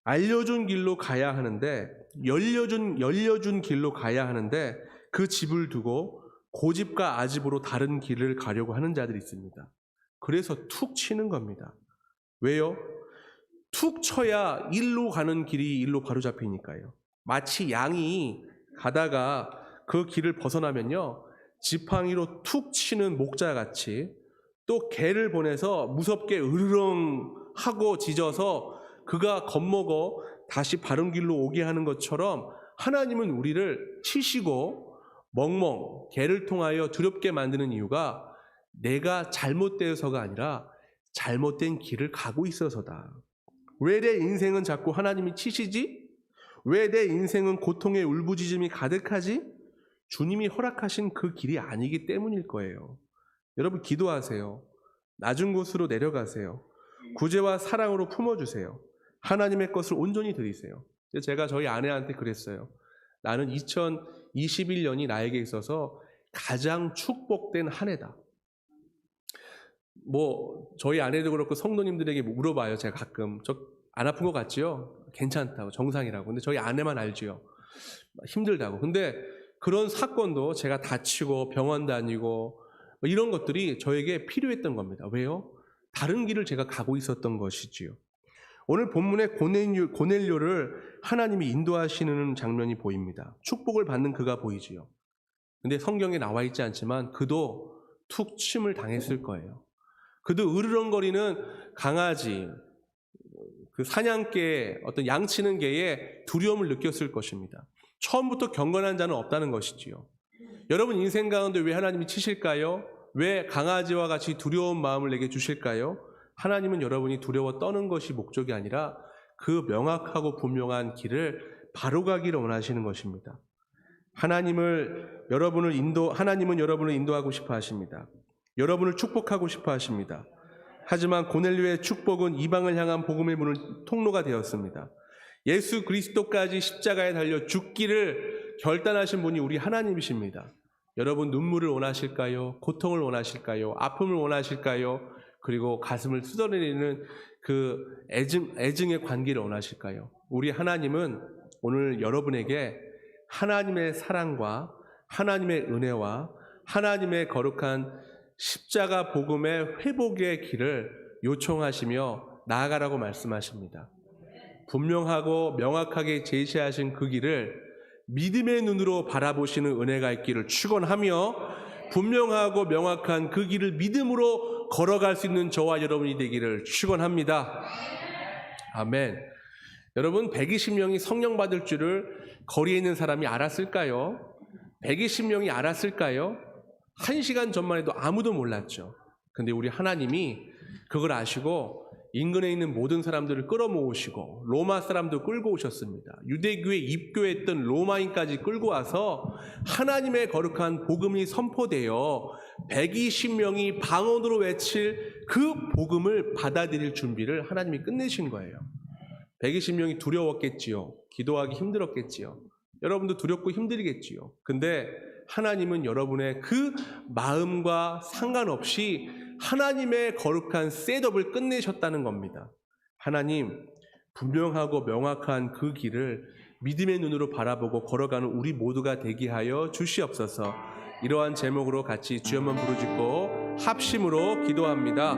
알려준 길로 가야 하는데 열려준 길로 가야 하는데 그 집을 두고 고집과 아집으로 다른 길을 가려고 하는 자들이 있습니다. 그래서 툭 치는 겁니다. 왜요? 툭 쳐야 일로 가는 길이 일로 바로 잡히니까요. 마치 양이 가다가 그 길을 벗어나면요 지팡이로 툭 치는 목자같이 또 개를 보내서 무섭게 으르렁 하고 짖어서 그가 겁먹어 다시 바른 길로 오게 하는 것처럼 하나님은 우리를 치시고 멍멍 개를 통하여 두렵게 만드는 이유가 내가 잘못되어서가 아니라 잘못된 길을 가고 있어서다. 왜 내 인생은 자꾸 하나님이 치시지? 왜 내 인생은 고통의 울부짖음이 가득하지? 주님이 허락하신 그 길이 아니기 때문일 거예요. 여러분 기도하세요. 낮은 곳으로 내려가세요. 구제와 사랑으로 품어주세요. 하나님의 것을 온전히 드리세요. 제가 저희 아내한테 그랬어요. 나는 2021년이 나에게 있어서 가장 축복된 한 해다. 저희 아내도 그렇고 성도님들에게 물어봐요. 제가 가끔 저 안 아픈 것 같지요? 괜찮다고, 정상이라고. 근데 저희 아내만 알지요. 힘들다고. 근데 그런 사건도 제가 다치고 병원 다니고 이런 것들이 저에게 필요했던 겁니다. 왜요? 다른 길을 제가 가고 있었던 것이지요. 오늘 본문에 고넬료를 하나님이 인도하시는 장면이 보입니다. 축복을 받는 그가 보이지요. 근데 성경에 나와 있지 않지만 그도 툭 침을 당했을 거예요. 그도 으르렁거리는 강아지, 그 사냥개, 어떤 양치는 개에 두려움을 느꼈을 것입니다. 처음부터 경건한 자는 없다는 것이지요. 여러분 인생 가운데 왜 하나님이 치실까요? 왜 강아지와 같이 두려운 마음을 내게 주실까요? 하나님은 여러분이 두려워 떠는 것이 목적이 아니라 그 명확하고 분명한 길을 바로 가기를 원하시는 것입니다. 하나님은 여러분을 인도하고 싶어 하십니다. 여러분을 축복하고 싶어 하십니다. 하지만 고넬료의 축복은 이방을 향한 복음의 문을 통로가 되었습니다. 예수 그리스도까지 십자가에 달려 죽기를 결단하신 분이 우리 하나님이십니다. 여러분 눈물을 원하실까요? 고통을 원하실까요? 아픔을 원하실까요? 그리고 가슴을 뜯어내리는 그 애증의 관계를 원하실까요? 우리 하나님은 오늘 여러분에게 하나님의 사랑과 하나님의 은혜와 하나님의 거룩한 십자가 복음의 회복의 길을 요청하시며 나아가라고 말씀하십니다. 분명하고 명확하게 제시하신 그 길을 믿음의 눈으로 바라보시는 은혜가 있기를 축원하며 분명하고 명확한 그 길을 믿음으로 걸어갈 수 있는 저와 여러분이 되기를 축원합니다. 아멘. 여러분 120명이 성령 받을 줄을 거리에 있는 사람이 알았을까요? 120명이 알았을까요? 1시간 전만 해도 아무도 몰랐죠. 근데 우리 하나님이 그걸 아시고 인근에 있는 모든 사람들을 끌어모으시고 로마 사람도 끌고 오셨습니다. 유대교에 입교했던 로마인까지 끌고 와서 하나님의 거룩한 복음이 선포되어 120명이 방언으로 외칠 그 복음을 받아들일 준비를 하나님이 끝내신 거예요. 120명이 두려웠겠지요. 기도하기 힘들었겠지요. 여러분도 두렵고 힘들겠지요. 근데 하나님은 여러분의 그 마음과 상관없이 하나님의 거룩한 셋업을 끝내셨다는 겁니다. 하나님, 분명하고 명확한 그 길을 믿음의 눈으로 바라보고 걸어가는 우리 모두가 되게 하여 주시옵소서. 이러한 제목으로 같이 주여 한번 부르짖고 합심으로 기도합니다.